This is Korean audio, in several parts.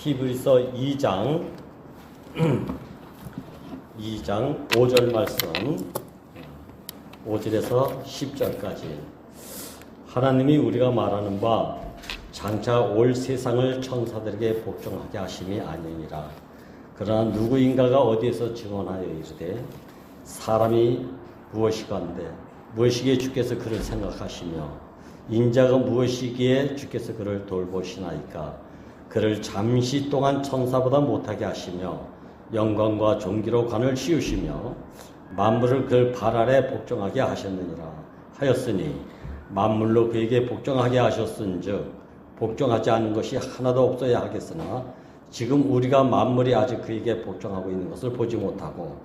히브리서 2장 5절 말씀 5절에서 10절까지 하나님이 우리가 말하는 바 장차 올 세상을 천사들에게 복종하게 하심이 아니니라. 그러나 누구인가가 어디에서 증언하여 이르되 사람이 무엇이건대 무엇이기에 주께서 그를 생각하시며 인자가 무엇이기에 주께서 그를 돌보시나이까. 그를 잠시 동안 천사보다 못하게 하시며 영광과 존귀로 관을 씌우시며 만물을 그 발 아래 복종하게 하셨느니라 하였으니 만물로 그에게 복종하게 하셨은즉 복종하지 않는 것이 하나도 없어야 하겠으나 지금 우리가 만물이 아직 그에게 복종하고 있는 것을 보지 못하고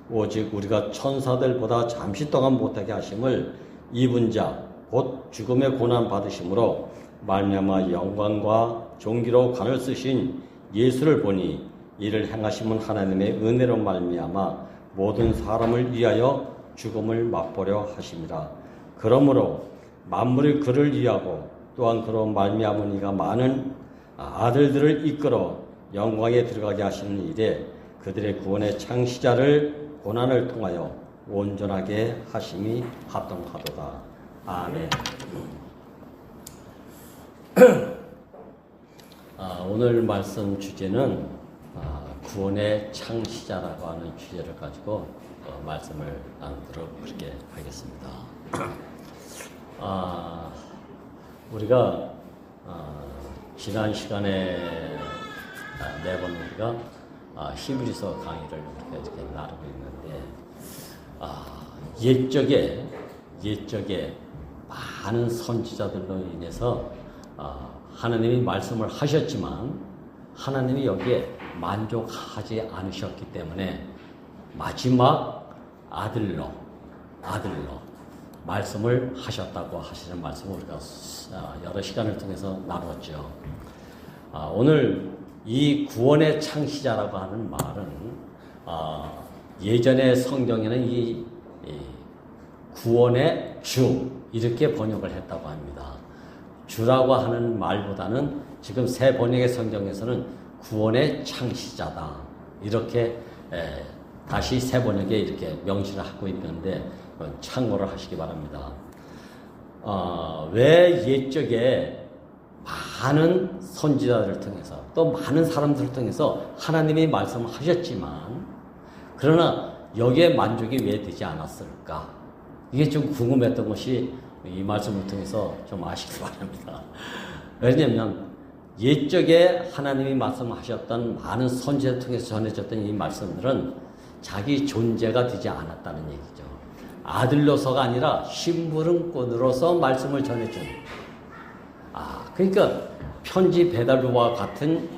오직 우리가 천사들보다 잠시 동안 못하게 하심을 입은 자 곧 죽음의 고난 받으심으로 말미암아 영광과 존귀로 관을 쓰신 예수를 보니 이를 행하심은 하나님의 은혜로 말미암아 모든 사람을 위하여 죽음을 맛보려 하심이라. 그러므로 만물이 그를 위하고 또한 그로 말미암은 이가 많은 아들들을 이끌어 영광에 들어가게 하시는 일에 그들의 구원의 창시자를 고난을 통하여 온전하게 하심이 합당하도다. 아멘. 오늘 말씀 주제는 구원의 창시자라고 하는 주제를 가지고 말씀을 나누도록 그렇게 하겠습니다. 우리가 지난 시간에 매번 우리가 히브리서 강의를 이렇게 나누고 있는데 옛적에 많은 선지자들로 인해서 하나님이 말씀을 하셨지만 하나님이 여기에 만족하지 않으셨기 때문에 마지막 아들로 말씀을 하셨다고 하시는 말씀을 우리가 여러 시간을 통해서 나눴죠. 오늘 이 구원의 창시자라고 하는 말은 예전의 성경에는 이 구원의 주 이렇게 번역을 했다고 합니다. 주라고 하는 말보다는 지금 새 번역의 성경에서는 구원의 창시자다 이렇게 다시 새 번역에 이렇게 명시를 하고 있는데 참고를 하시기 바랍니다. 왜 옛적에 많은 선지자들을 통해서 또 많은 사람들을 통해서 하나님이 말씀을 하셨지만 그러나 여기에 만족이 왜 되지 않았을까? 이게 좀 궁금했던 것이 이 말씀을 통해서 좀 아시기 바랍니다. 왜냐하면 옛적에 하나님이 말씀하셨던 많은 선지자를 통해서 전해졌던 이 말씀들은 자기 존재가 되지 않았다는 얘기죠. 아들로서가 아니라 심부름꾼으로서 말씀을 전해준. 그러니까 편지 배달부와 같은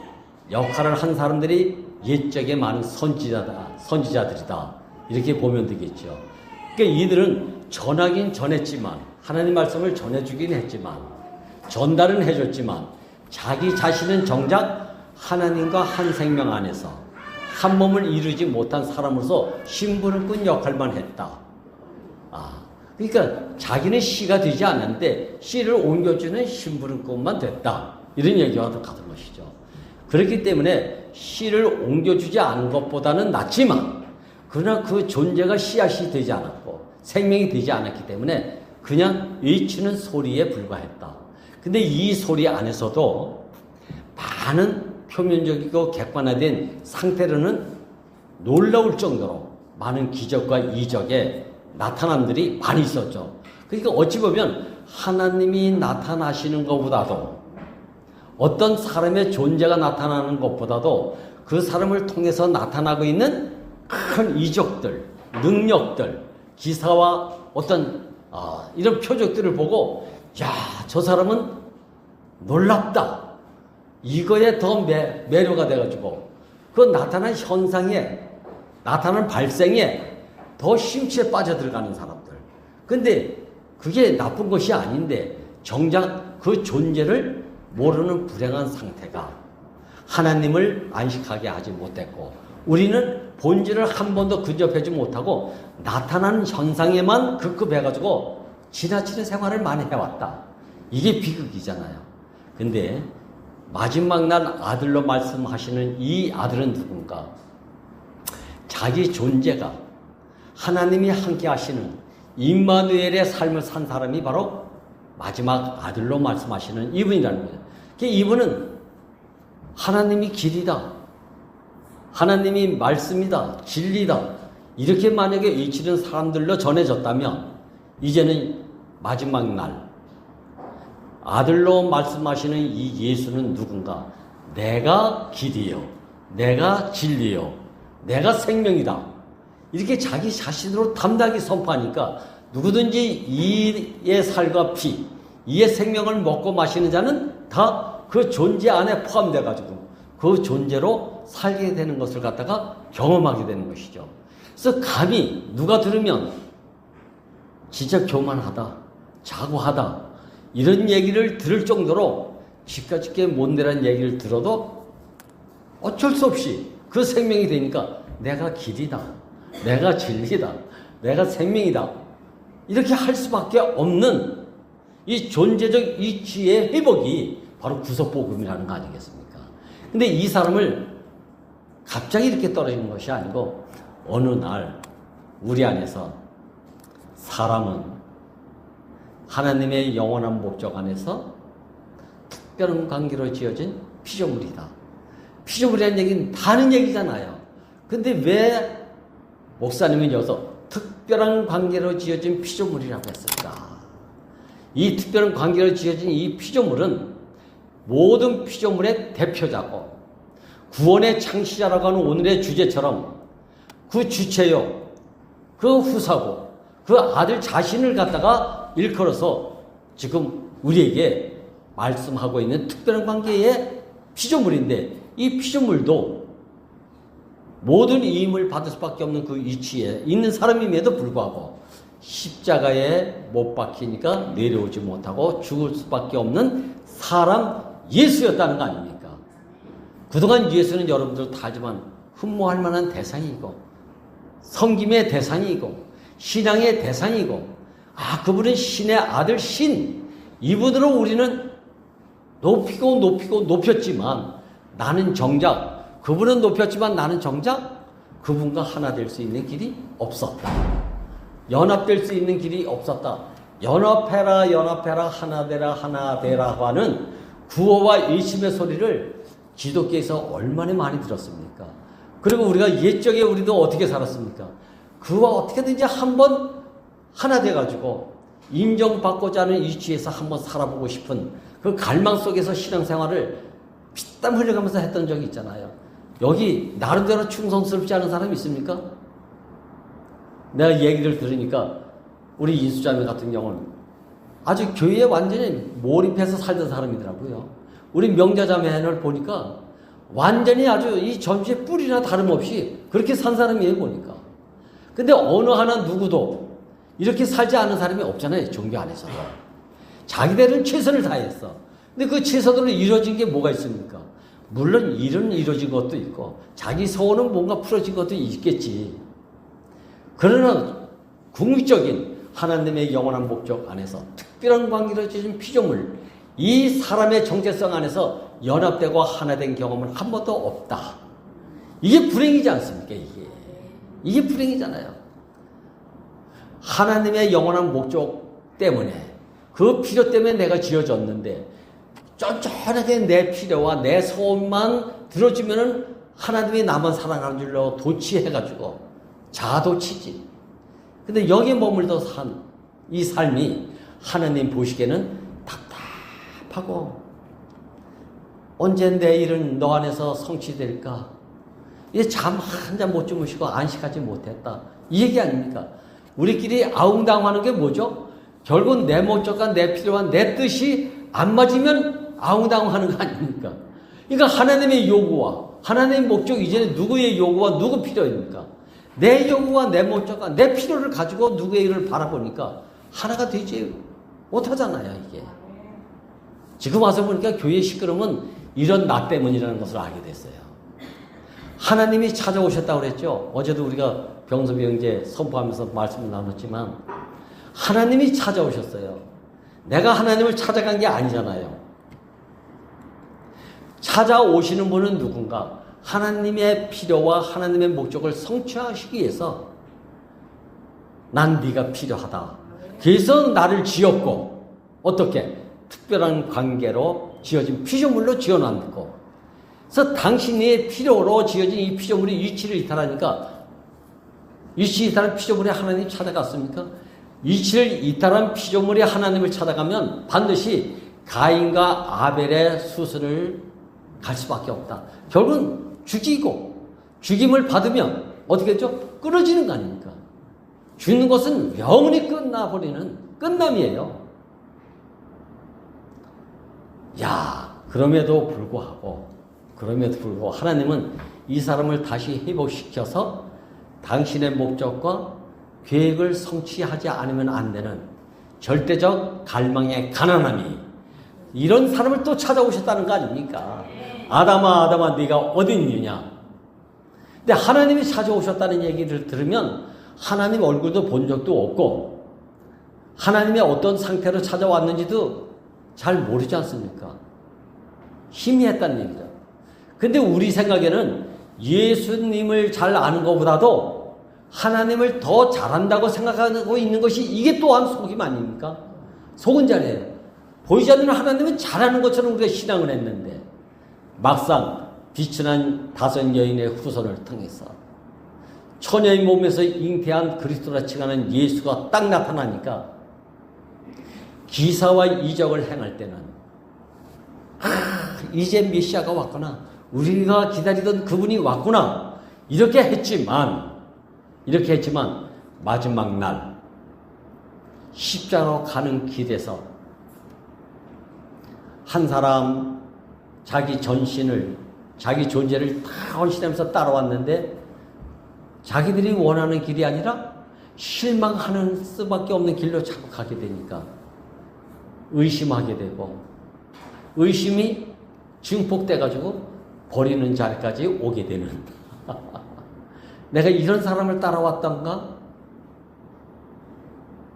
역할을 한 사람들이 옛적에 많은 선지자들이다. 이렇게 보면 되겠죠. 그러니까 이들은 전하긴 전했지만 하나님 말씀을 전해주긴 했지만 전달은 해줬지만 자기 자신은 정작 하나님과 한 생명 안에서 한 몸을 이루지 못한 사람으로서 심부름꾼 역할만 했다. 그러니까 자기는 씨가 되지 않는데 씨를 옮겨주는 심부름꾼만 됐다. 이런 얘기와 같은 것이죠. 그렇기 때문에 씨를 옮겨주지 않은 것보다는 낫지만 그러나 그 존재가 씨앗이 되지 않았고 생명이 되지 않았기 때문에 그냥 외치는 소리에 불과했다. 근데 이 소리 안에서도 많은 표면적이고 객관화된 상태로는 놀라울 정도로 많은 기적과 이적의 나타남들이 많이 있었죠. 그러니까 어찌 보면 하나님이 나타나시는 것보다도 어떤 사람의 존재가 나타나는 것보다도 그 사람을 통해서 나타나고 있는 큰 이적들, 능력들, 기사와 어떤 이런 표적들을 보고 저 사람은 놀랍다. 이거에 더 매료가 돼가지고 그 나타난 현상에 나타난 발생에 더 심취에 빠져들어가는 사람들. 근데 그게 나쁜 것이 아닌데 정작 그 존재를 모르는 불행한 상태가 하나님을 안식하게 하지 못했고 우리는 본질을 한 번도 근접하지 못하고 나타나는 현상에만 급급해가지고 지나치는 생활을 많이 해왔다. 이게 비극이잖아요. 근데 마지막 날 아들로 말씀하시는 이 아들은 누군가? 자기 존재가 하나님이 함께 하시는 임마누엘의 삶을 산 사람이 바로 마지막 아들로 말씀하시는 이분이라는 거예요. 이분은 하나님이 길이다, 하나님이 말씀이다, 진리다, 이렇게 만약에 외치는 사람들로 전해졌다면 이제는 마지막 날 아들로 말씀하시는 이 예수는 누군가? 내가 길이요, 내가 진리요, 내가 생명이다, 이렇게 자기 자신으로 담대하게 선포하니까 누구든지 이의 살과 피, 이의 생명을 먹고 마시는 자는 다 그 존재 안에 포함되어 가지고 그 존재로 살게 되는 것을 갖다가 경험하게 되는 것이죠. 그래서 감히 누가 들으면 진짜 교만하다, 자고하다, 이런 얘기를 들을 정도로 집까짓게 못내라는 얘기를 들어도 어쩔 수 없이 그 생명이 되니까 내가 길이다, 내가 진리다, 내가 생명이다, 이렇게 할 수밖에 없는 이 존재적 이치의 회복이 바로 구속복음이라는 거 아니겠습니까? 근데 이 사람을 갑자기 이렇게 떨어지는 것이 아니고 어느 날 우리 안에서 사람은 하나님의 영원한 목적 안에서 특별한 관계로 지어진 피조물이다. 피조물이라는 얘기는 다른 얘기잖아요. 근데 왜 목사님은 여기서 특별한 관계로 지어진 피조물이라고 했을까? 이 특별한 관계로 지어진 이 피조물은 모든 피조물의 대표자고 구원의 창시자라고 하는 오늘의 주제처럼 그 주체요, 그 후사고 그 아들 자신을 갖다가 일컬어서 지금 우리에게 말씀하고 있는 특별한 관계의 피조물인데, 이 피조물도 모든 이임을 받을 수밖에 없는 그 위치에 있는 사람임에도 불구하고 십자가에 못 박히니까 내려오지 못하고 죽을 수밖에 없는 사람 예수였다는 거 아닙니까? 그동안 예수는 여러분들 다 알지만 흠모할 만한 대상이고 섬김의 대상이고 신앙의 대상이고, 그분은 신의 아들 신, 이분으로 우리는 높이고 높였지만 나는 정작, 그분은 높였지만 나는 정작 그분과 하나 될 수 있는 길이 없었다. 연합될 수 있는 길이 없었다. 연합해라 연합해라 하나 되라 하는 구호와 외침의 소리를 기독교에서 얼마나 많이 들었습니까? 그리고 우리가 옛적에 우리도 어떻게 살았습니까? 그와 어떻게든지 한번 하나 돼가지고 인정받고자 하는 위치에서 한번 살아보고 싶은 그 갈망 속에서 신앙생활을 피땀 흘려가면서 했던 적이 있잖아요. 여기 나름대로 충성스럽지 않은 사람이 있습니까? 내가 얘기를 들으니까 우리 인수자매 같은 경우는 아주 교회에 완전히 몰입해서 살던 사람이더라고요. 우리 명자자매를 보니까 완전히 아주 이 전주의 뿌리나 다름없이 그렇게 산 사람이에요, 보니까. 근데 어느 하나 누구도 이렇게 살지 않은 사람이 없잖아요, 종교 안에서. 자기들은 최선을 다했어. 근데 그 최선으로 이루어진 게 뭐가 있습니까? 물론 일은 이루어진 것도 있고 자기 소원은 뭔가 풀어진 것도 있겠지. 그러나 궁극적인 하나님의 영원한 목적 안에서 특별한 관계로 지어진 피조물, 이 사람의 정체성 안에서 연합되고 하나 된 경험은 한 번도 없다. 이게 불행이지 않습니까? 이게 불행이잖아요. 하나님의 영원한 목적 때문에, 그 필요 때문에 내가 지어졌는데 쫀쫀하게 내 필요와 내 소원만 들어주면은 하나님이 나만 사랑하는 줄로 도취해가지고 자도취지. 근데 여기에 머물러 산 이 삶이 하나님 보시기에는 답답하고, 언제 내 일은 너 안에서 성취될까? 이제 잠 한 잔 못 주무시고 안식하지 못했다, 이 얘기 아닙니까? 우리끼리 아웅다웅하는 게 뭐죠? 결국 내 목적과 내 필요와 내 뜻이 안 맞으면 아웅다웅하는 거 아닙니까? 그러니까 하나님의 요구와 하나님의 목적 이전에 누구의 요구와 누구 필요입니까? 내 요구와 내 목적과 내 필요를 가지고 누구의 일을 바라보니까 하나가 되지 못하잖아요, 이게. 지금 와서 보니까 교회 시끄러움은 이런 나 때문이라는 것을 알게 됐어요. 하나님이 찾아오셨다고 그랬죠. 어제도 우리가 병소병제 선포하면서 말씀을 나눴지만 하나님이 찾아오셨어요. 내가 하나님을 찾아간 게 아니잖아요. 찾아오시는 분은 누군가? 하나님의 필요와 하나님의 목적을 성취하시기 위해서 난 네가 필요하다. 그래서 나를 지었고 어떻게? 특별한 관계로 지어진 피조물로 지어놨고, 그래서 당신의 필요로 지어진 이 피조물이 위치를 이탈하니까, 위치 이탈한 피조물이 하나님 찾아갔습니까? 위치를 이탈한 피조물이 하나님을 찾아가면 반드시 가인과 아벨의 수순을 갈 수밖에 없다. 결국은 죽이고, 죽임을 받으면 어떻게 했죠? 끊어지는 거 아닙니까? 죽는 것은 영원히 끝나버리는 끝남이에요. 그럼에도 불구하고 하나님은 이 사람을 다시 회복시켜서 당신의 목적과 계획을 성취하지 않으면 안 되는 절대적 갈망의 가난함이, 이런 사람을 또 찾아오셨다는 거 아닙니까? 아담아 네가 어디 있느냐. 근데 하나님이 찾아오셨다는 얘기를 들으면 하나님 얼굴도 본 적도 없고 하나님의 어떤 상태로 찾아왔는지도 잘 모르지 않습니까? 희미했다는 얘기죠. 근데 우리 생각에는 예수님을 잘 아는 것보다도 하나님을 더 잘한다고 생각하고 있는 것이 이게 또한 속임 아닙니까? 속은 잘해요. 보이지 않는 하나님은 잘하는 것처럼 우리가 신앙을 했는데 막상 빛이 난 5 여인의 후손을 통해서 처녀의 몸에서 잉태한 그리스도라 칭하는 예수가 딱 나타나니까 기사와 이적을 행할 때는 이제 메시아가 왔구나, 우리가 기다리던 그분이 왔구나, 이렇게 했지만 마지막 날 십자가로 가는 길에서 한 사람 자기 전신을, 자기 존재를 다 헌신하면서 따라왔는데 자기들이 원하는 길이 아니라 실망하는 수밖에 없는 길로 자꾸 가게 되니까 의심하게 되고, 의심이 증폭돼가지고 버리는 자리까지 오게 되는 내가 이런 사람을 따라왔던가?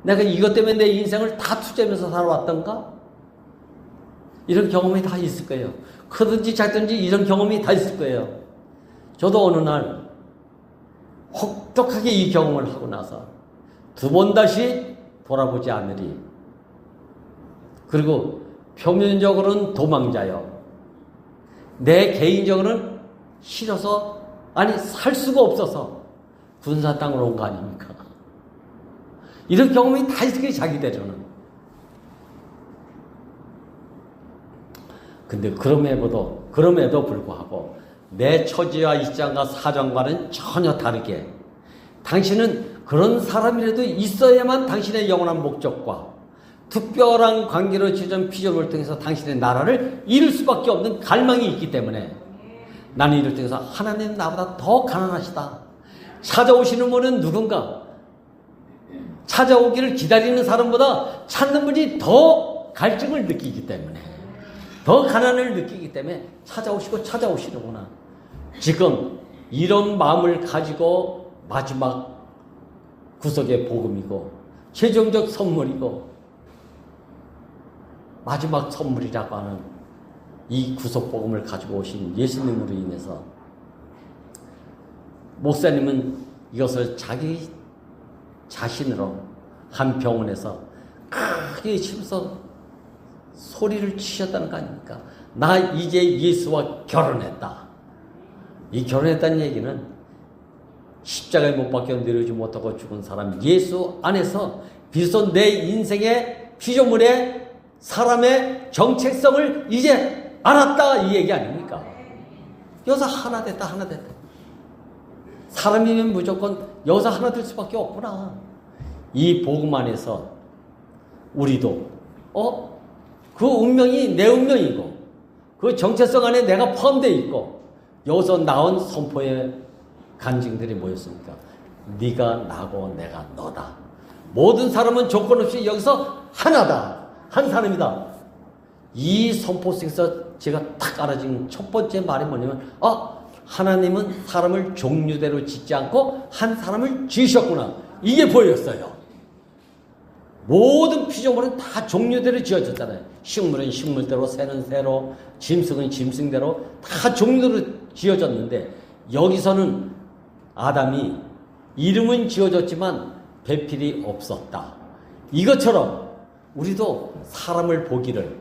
내가 이것 때문에 내 인생을 다 투자하면서 살아왔던가? 이런 경험이 다 있을 거예요. 크든지 작든지 이런 경험이 다 있을 거예요. 저도 어느 날 혹독하게 이 경험을 하고 나서 2번 다시 돌아보지 않으리. 그리고 표면적으로는 도망자요. 내 개인적으로는 싫어서, 아니 살 수가 없어서 군사 땅으로 온 거 아닙니까? 이런 경험이 다 있을 거예요, 자기들은. 근데 그럼에도 불구하고 내 처지와 입장과 사정과는 전혀 다르게 당신은 그런 사람이라도 있어야만 당신의 영원한 목적과 특별한 관계로 지어진 피조물을 통해서 당신의 나라를 이룰 수밖에 없는 갈망이 있기 때문에 나는 이를 통해서 하나님 나보다 더 가난하시다. 찾아오시는 분은 누군가? 찾아오기를 기다리는 사람보다 찾는 분이 더 갈증을 느끼기 때문에, 더 가난을 느끼기 때문에 찾아오시는구나. 지금 이런 마음을 가지고 마지막 구속의 복음이고 최종적 선물이고 마지막 선물이라고 하는 이 구속 복음을 가지고 오신 예수님으로 인해서 목사님은 이것을 자기 자신으로 한 병원에서 크게 치면서 소리를 치셨다는 거 아닙니까? 나 이제 예수와 결혼했다. 이 결혼했다는 얘기는 십자가에 못 박혀 내려오지 못하고 죽은 사람 예수 안에서 비로소 내 인생의 피조물의 사람의 정체성을 이제 알았다, 이 얘기 아닙니까? 여기서 하나 됐다. 사람이면 무조건 여기서 하나 될 수밖에 없구나. 이 복음 안에서 우리도 그 운명이 내 운명이고 그 정체성 안에 내가 포함되어 있고 여기서 나온 선포의 간증들이 뭐였습니까? 네가 나고 내가 너다. 모든 사람은 조건 없이 여기서 하나다. 한 사람이다. 이 선포 속에서 제가 딱 알아진 첫 번째 말이 뭐냐면 하나님은 사람을 종류대로 짓지 않고 한 사람을 지으셨구나. 이게 보였어요. 모든 피조물은 다 종류대로 지어졌잖아요. 식물은 식물대로, 새는 새로, 짐승은 짐승대로 다 종류대로 지어졌는데 여기서는 아담이 이름은 지어졌지만 배필이 없었다. 이것처럼 우리도 사람을 보기를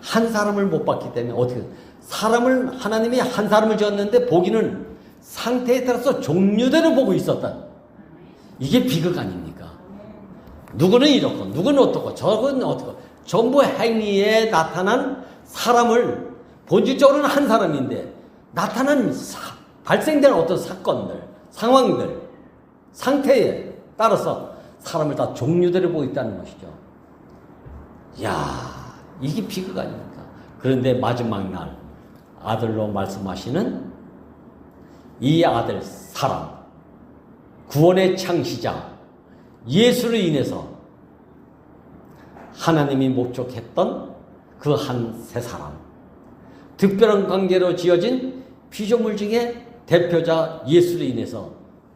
한 사람을 못 봤기 때문에 어떻게 사람을 하나님이 한 사람을 지었는데 보기는 상태에 따라서 종류대로 보고 있었다. 이게 비극 아닙니까? 누구는 이렇고 누구는 어떻고 저건 어떻고 전부 행위에 나타난 사람을 본질적으로는 한 사람인데 나타난 발생된 어떤 사건들, 상황들, 상태에 따라서 사람을 다 종류대로 보고 있다는 것이죠. 이야, 이게 비극 아닙니까? 그런데 마지막 날 아들로 말씀하시는 이 아들 사람, 구원의 창시자 예수로 인해서 하나님이 목적했던 그 한 세 사람, 특별한 관계로 지어진 피조물 중에 대표자 예수로 인해서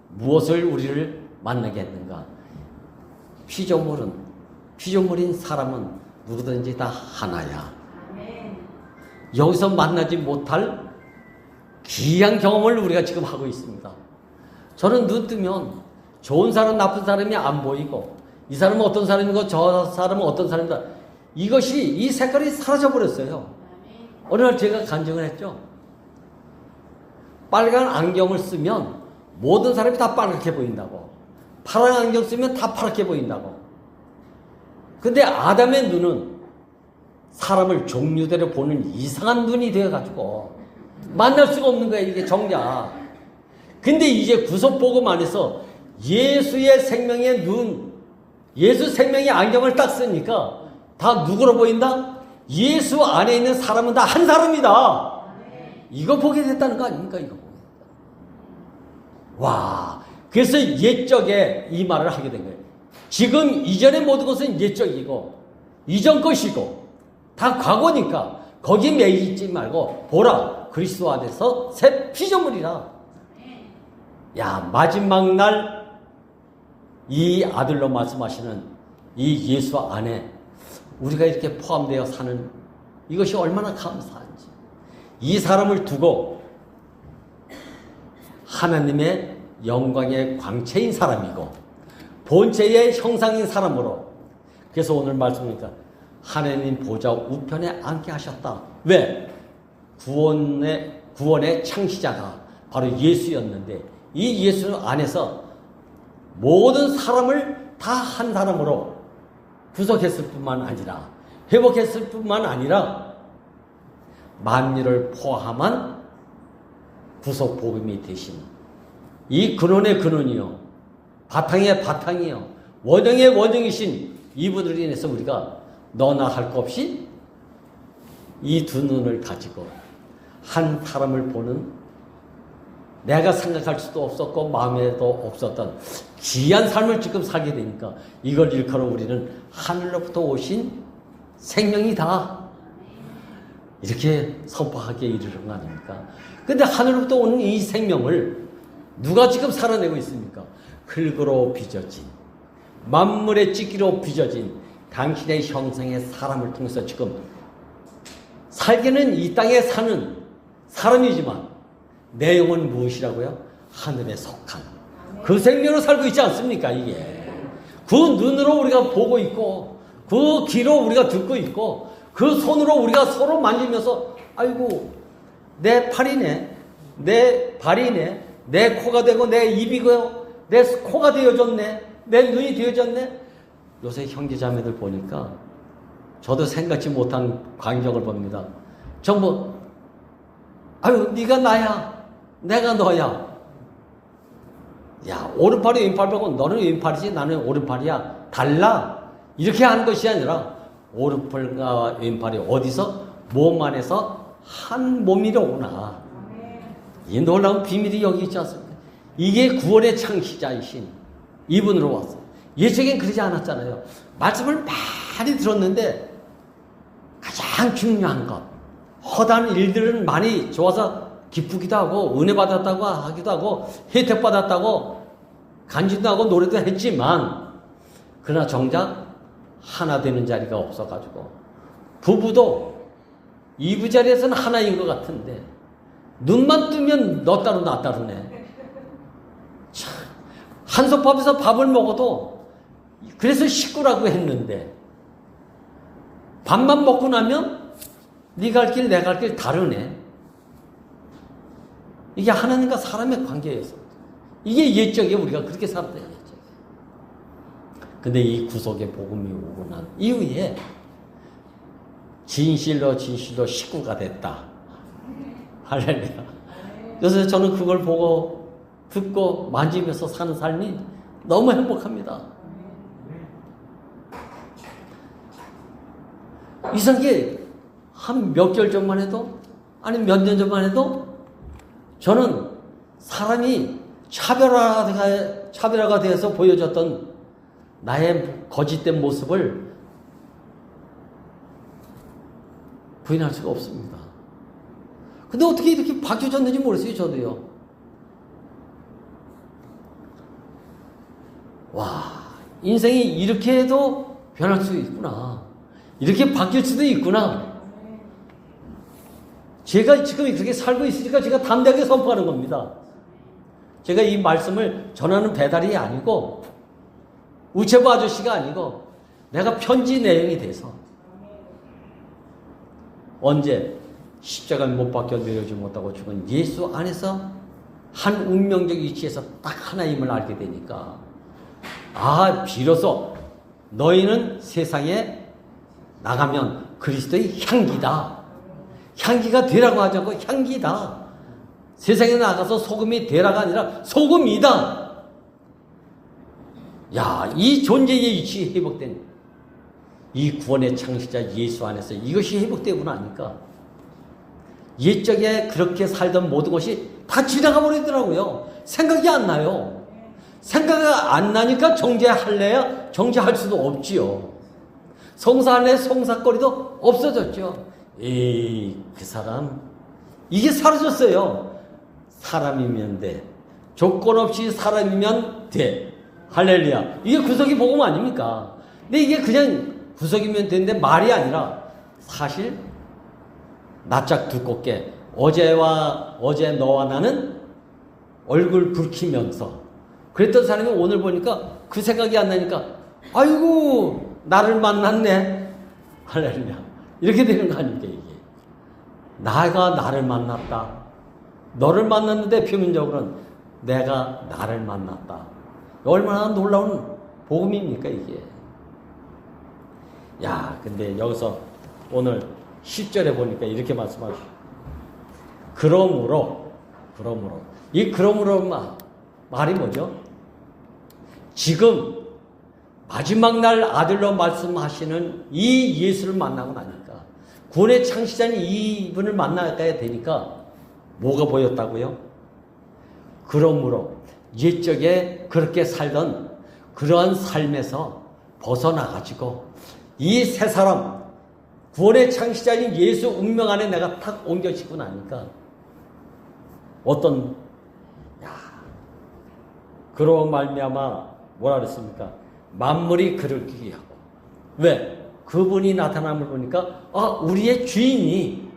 무엇을 우리를 만나게 했는가? 피조물인 사람은 누구든지 다 하나야. 여기서 만나지 못할 귀한 경험을 우리가 지금 하고 있습니다. 저는 눈 뜨면 좋은 사람, 나쁜 사람이 안 보이고 이 사람은 어떤 사람이고 저 사람은 어떤 사람이다. 이것이 이 색깔이 사라져버렸어요. 어느 날 제가 간증을 했죠. 빨간 안경을 쓰면 모든 사람이 다 빨갛게 보인다고. 파란 안경 쓰면 다 파랗게 보인다고. 근데 아담의 눈은 사람을 종류대로 보는 이상한 눈이 되어가지고 만날 수가 없는 거야, 이게 정작. 근데 이제 구속복음 안에서 예수의 생명의 눈, 예수 생명의 안경을 딱 쓰니까 다 누구로 보인다? 예수 안에 있는 사람은 다 한 사람이다. 이거 보게 됐다는 거 아닙니까? 이거 보게 됐다. 와, 그래서 옛적에 이 말을 하게 된 거예요. 지금 이전의 모든 것은 옛적이고 이전 것이고 다 과거니까 거기에 매이지 말고 보라, 그리스도 안에서 새 피조물이라. 야, 마지막 날 이 아들로 말씀하시는 이 예수 안에 우리가 이렇게 포함되어 사는 이것이 얼마나 감사한지. 이 사람을 두고 하나님의 영광의 광채인 사람이고 본체의 형상인 사람으로, 그래서 오늘 말씀이니까 하나님 보좌 우편에 앉게 하셨다. 왜? 구원의 창시자가 바로 예수였는데 이 예수 안에서 모든 사람을 다 한 사람으로 구속했을 뿐만 아니라 회복했을 뿐만 아니라 만유를 포함한 구속 복음이 되신 이 근원의 근원이요, 바탕의 바탕이요, 원형의 원형이신 이분으로 인해서 우리가 너나 할 것 없이 이 두 눈을 가지고 한 사람을 보는, 내가 생각할 수도 없었고 마음에도 없었던 귀한 삶을 지금 살게 되니까 이걸 일컬어 우리는 하늘로부터 오신 생명이다, 이렇게 선포하기에 이르는 거 아닙니까? 근데 하늘로부터 오는 이 생명을 누가 지금 살아내고 있습니까? 흙으로 빚어진, 만물의 찢기로 빚어진 당신의 형상의 사람을 통해서 지금 살기는 이 땅에 사는 사람이지만 내 영은 무엇이라고요? 하늘에 속한 그 생명으로 살고 있지 않습니까? 이게 그 눈으로 우리가 보고 있고 그 귀로 우리가 듣고 있고 그 손으로 우리가 서로 만지면서 아이고 내 팔이네, 내 발이네, 내 코가 되고 내 입이고요, 내 코가 되어졌네, 내 눈이 되어졌네. 요새 형제자매들 보니까 저도 생각지 못한 광경을 봅니다. 전부 아유 네가 나야, 내가 너야. 야, 오른팔이 왼팔이고 너는 왼팔이지 나는 오른팔이야, 달라. 이렇게 하는 것이 아니라 오른팔과 왼팔이 어디서? 몸 안에서 한 몸이로구나. 이 놀라운 비밀이 여기 있지 않습니까? 이게 구원의 창시자이신 이분으로 왔어요. 예적엔 그러지 않았잖아요. 말씀을 많이 들었는데 가장 중요한 것, 허다한 일들은 많이 좋아서 기쁘기도 하고 은혜 받았다고 하기도 하고 혜택 받았다고 간지도 하고 노래도 했지만 그러나 정작 하나 되는 자리가 없어가지고 부부도 이부자리에서는 하나인 것 같은데 눈만 뜨면 너 따로 나 따로네. 참, 한솥밥에서 밥을 먹어도 그래서 식구라고 했는데 밥만 먹고 나면 네 갈 길 내 갈 길 다르네. 이게 하나님과 사람의 관계에서 이게 옛적에 우리가 그렇게 살았다. 옛적에. 근데 이 구속의 복음이 오고 난 이후에 진실로 식구가 됐다. 할렐루야. 그래서 저는 그걸 보고 듣고 만지면서 사는 삶이 너무 행복합니다. 이상하게 한 몇 개월 전만 해도 아니 몇 년 전만 해도 저는 사람이 차별화가 되어서 보여줬던 나의 거짓된 모습을 부인할 수가 없습니다. 근데 어떻게 이렇게 바뀌어졌는지 모르겠어요, 저도요. 와, 인생이 이렇게 해도 변할 수 있구나. 이렇게 바뀔 수도 있구나. 제가 지금 그렇게 살고 있으니까 제가 담대하게 선포하는 겁니다. 제가 이 말씀을 전하는 배달이 아니고 우체부 아저씨가 아니고 내가 편지 내용이 돼서 언제 십자가에 못 박혀 내려오지 못하고 죽은 예수 안에서 한 운명적 위치에서 딱 하나임을 알게 되니까 비로소 너희는 세상에 나가면 그리스도의 향기다. 향기가 되라고 하지 않고 향기다. 세상에 나가서 소금이 되라가 아니라 소금이다. 야, 이 존재의 위치 회복된 이 구원의 창시자 예수 안에서 이것이 회복되고 나니까 옛적에 그렇게 살던 모든 것이 다 지나가 버리더라고요. 생각이 안 나요. 생각이 안 나니까 정죄할래야 정죄할 수도 없지요. 성사할래 성사거리도 없어졌죠. 그 사람 이게 사라졌어요. 사람이면 돼. 조건 없이 사람이면 돼. 할렐루야. 이게 구속의 복음 아닙니까? 근데 이게 그냥 구속이면 되는데 말이 아니라 사실 낯짝 두껍게 어제 너와 나는 얼굴 붉히면서 그랬던 사람이 오늘 보니까 그 생각이 안 나니까 아이고 나를 만났네. 할렐루야. 이렇게 되는 거 아닙니까 이게. 나가 나를 만났다. 너를 만났는데 표면적으로는 내가 나를 만났다. 얼마나 놀라운 복음입니까 이게. 야, 근데 여기서 오늘 10절에 보니까 이렇게 말씀하시죠. 그러므로 이 그러므로 말이 뭐죠? 지금 마지막 날 아들로 말씀하시는 이 예수를 만나고 나니까 구원의 창시자인 이분을 만나야 되니까 뭐가 보였다고요? 그러므로 옛적에 그렇게 살던 그러한 삶에서 벗어나가지고 이 새 사람 구원의 창시자인 예수 운명 안에 내가 탁 옮겨지고 나니까 그로 말미암아 뭐라 그랬습니까? 만물이 그를 기하고. 왜? 그분이 나타남을 보니까 우리의 주인이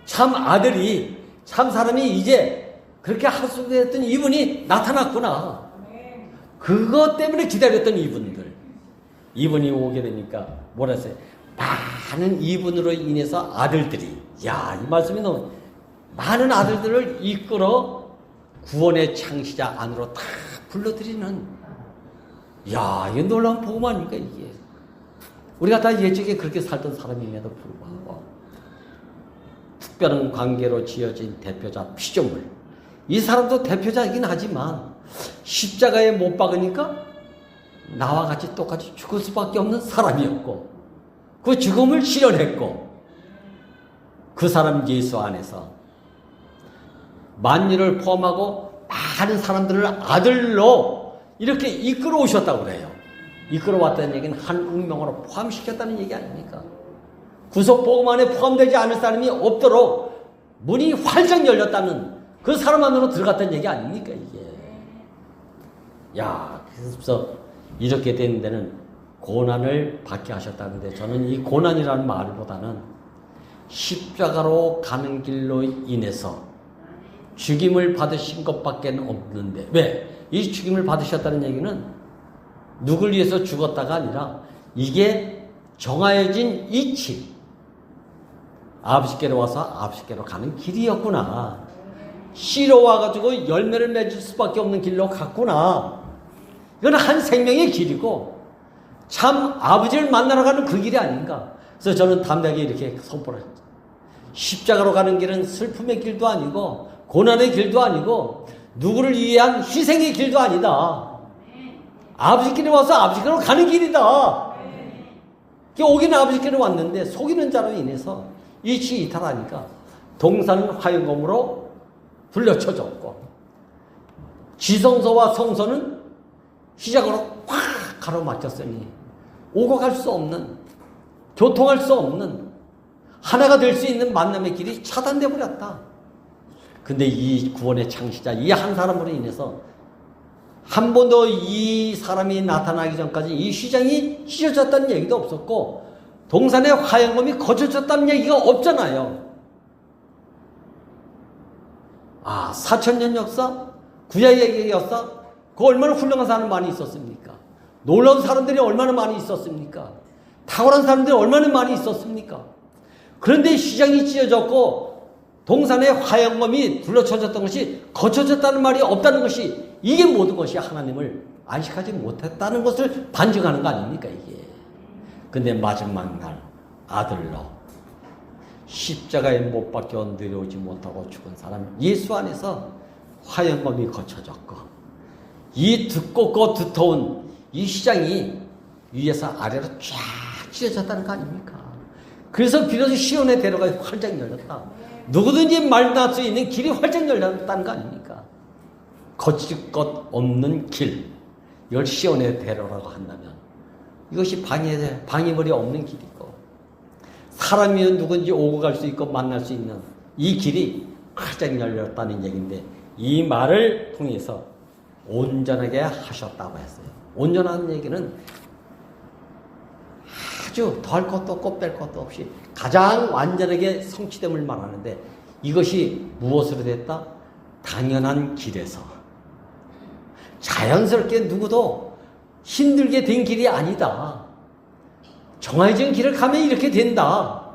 참 아들이 참 사람이 이제 그렇게 하수했던 이분이 나타났구나. 그것 때문에 기다렸던 이분이 오게 되니까 뭐라 했어요? 많은 이분으로 인해서 아들들이 이 말씀이 너무 많은 아들들을 이끌어 구원의 창시자 안으로 다 불러들이는 이게 놀라운 복음 아닙니까 이게. 우리가 다 옛적에 그렇게 살던 사람임에도 불구하고 특별한 관계로 지어진 대표자 피조물. 이 사람도 대표자이긴 하지만 십자가에 못 박으니까 나와 같이 똑같이 죽을 수밖에 없는 사람이었고 그 죽음을 실현했고 그 사람 예수 안에서 만민을 포함하고 많은 사람들을 아들로 이렇게 이끌어 오셨다고 그래요. 이끌어 왔다는 얘기는 한 운명으로 포함시켰다는 얘기 아닙니까? 구속 복음 안에 포함되지 않을 사람이 없도록 문이 활짝 열렸다는 그 사람 안으로 들어갔다는 얘기 아닙니까 이게. 그래서 이렇게 되는 데는 고난을 받게 하셨다는데 저는 이 고난이라는 말보다는 십자가로 가는 길로 인해서 죽임을 받으신 것밖에 없는데 왜? 이 죽임을 받으셨다는 얘기는 누굴 위해서 죽었다가 아니라 이게 정하여진 이치 아버지께로 와서 아버지께로 가는 길이었구나. 씨로 와가지고 열매를 맺을 수밖에 없는 길로 갔구나. 이건 한 생명의 길이고 참 아버지를 만나러 가는 그 길이 아닌가. 그래서 저는 담대하게 이렇게 선포를 했죠. 십자가로 가는 길은 슬픔의 길도 아니고 고난의 길도 아니고 누구를 위한 희생의 길도 아니다. 아버지께로 와서 아버지께로 가는 길이다. 오기는 아버지께로 왔는데 속이는 자로 인해서 이치 이탈하니까 동산은 화영검으로 불려쳐졌고 지성소와 성소는 시작으로 확 가로막혔으니 오고 갈 수 없는, 교통할 수 없는, 하나가 될 수 있는 만남의 길이 차단돼 버렸다. 근데 이 구원의 창시자 이 한 사람으로 인해서 한 번도 이 사람이 나타나기 전까지 이 시장이 찢어졌다는 얘기도 없었고 동산의 화영검이 거쳐졌다는 얘기가 없잖아요. 4,000년 역사? 구약의 역사? 그 얼마나 훌륭한 사람 많이 있었습니까? 놀라운 사람들이 얼마나 많이 있었습니까? 탁월한 사람들이 얼마나 많이 있었습니까? 그런데 시장이 찢어졌고 동산의 화영검이 둘러쳐졌던 것이 거쳐졌다는 말이 없다는 것이 이게 모든 것이 하나님을 안식하지 못했다는 것을 반증하는 거 아닙니까 이게. 근데 마지막 날 아들로 십자가에 못 박혀 내려오지 못하고 죽은 사람 예수 안에서 화영검이 거쳐졌고 이 두껍고 두터운 이 시장이 위에서 아래로 쫙 찢어졌다는 거 아닙니까? 그래서 비로소 시온의 대로가 활짝 열렸다. 누구든지 말할 수 있는 길이 활짝 열렸다는 거 아닙니까? 거칠 것 없는 길, 이걸 시온의 대로라고 한다면 이것이 방해물이 없는 길이고 사람이면 누군지 오고 갈 수 있고 만날 수 있는 이 길이 활짝 열렸다는 얘기인데 이 말을 통해서 온전하게 하셨다고 했어요. 온전한 얘기는 아주 더할 것도 없고 뺄 것도 없이 가장 완전하게 성취됨을 말하는데 이것이 무엇으로 됐다? 당연한 길에서 자연스럽게 누구도 힘들게 된 길이 아니다. 정해진 길을 가면 이렇게 된다.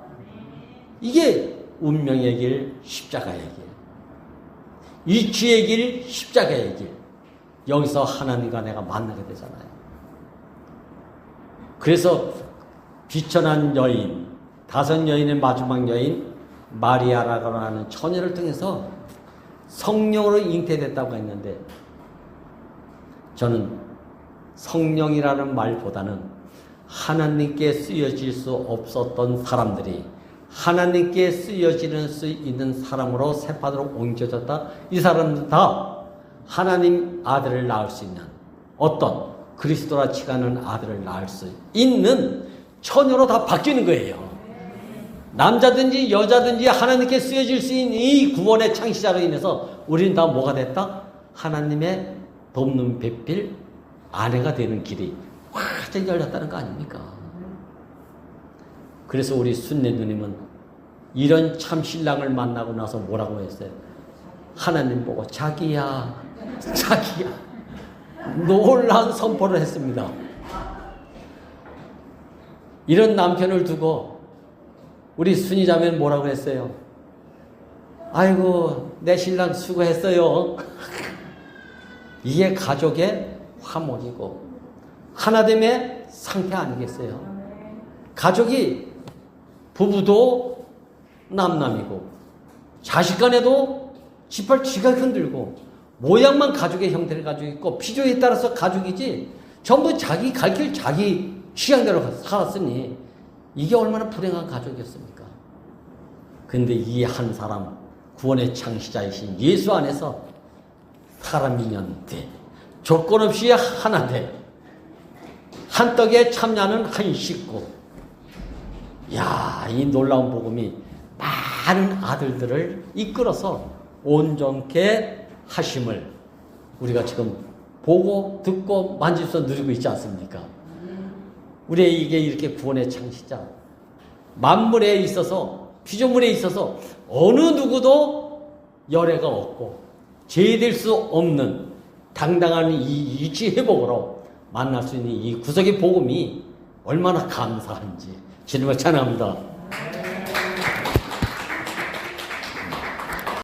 이게 운명의 길, 십자가의 길, 이치의 길, 십자가의 길. 여기서 하나님과 내가 만나게 되잖아요. 그래서 비천한 여인, 5 여인의 마지막 여인 마리아라고 하는 처녀를 통해서 성령으로 잉태됐다고 했는데 저는 성령이라는 말보다는 하나님께 쓰여질 수 없었던 사람들이 하나님께 쓰여질 수 있는 사람으로 세파도로 옮겨졌다. 이 사람들 다 하나님 아들을 낳을 수 있는 어떤 그리스도라 치가는 아들을 낳을 수 있는 처녀로 다 바뀌는 거예요. 남자든지 여자든지 하나님께 쓰여질 수 있는 이 구원의 창시자로 인해서 우리는 다 뭐가 됐다? 하나님의 돕는 배필 아내가 되는 길이 활짝 열렸다는 거 아닙니까? 그래서 우리 순례 누님은 이런 참 신랑을 만나고 나서 뭐라고 했어요? 하나님 보고 자기야 놀라운 선포를 했습니다. 이런 남편을 두고 우리 순이자매는 뭐라고 했어요? 아이고 내 신랑 수고했어요. 이게 가족의 화목이고 하나됨의 상태 아니겠어요? 가족이 부부도 남남이고 자식 간에도 지팔 지가 흔들고 모양만 가족의 형태를 가지고 있고 필요에 따라서 가족이지 전부 자기 갈 길 자기 취향대로 살았으니 이게 얼마나 불행한 가족이었습니까? 근데 이 한 사람 구원의 창시자이신 예수 안에서 사람 인연 돼 조건 없이 하나 돼 한 떡에 참냐는 한 식구. 야, 이 놀라운 복음이 많은 아들들을 이끌어서 온전케 하심을 우리가 지금 보고 듣고 만지면서 누리고 있지 않습니까? 우리에게 이렇게 구원의 창시자, 만물에 있어서, 피조물에 있어서 어느 누구도 열애가 없고 죄될 수 없는 당당한 이 유치 회복으로 만날 수 있는 이 구속의 복음이 얼마나 감사한지 주님을 찬양합니다.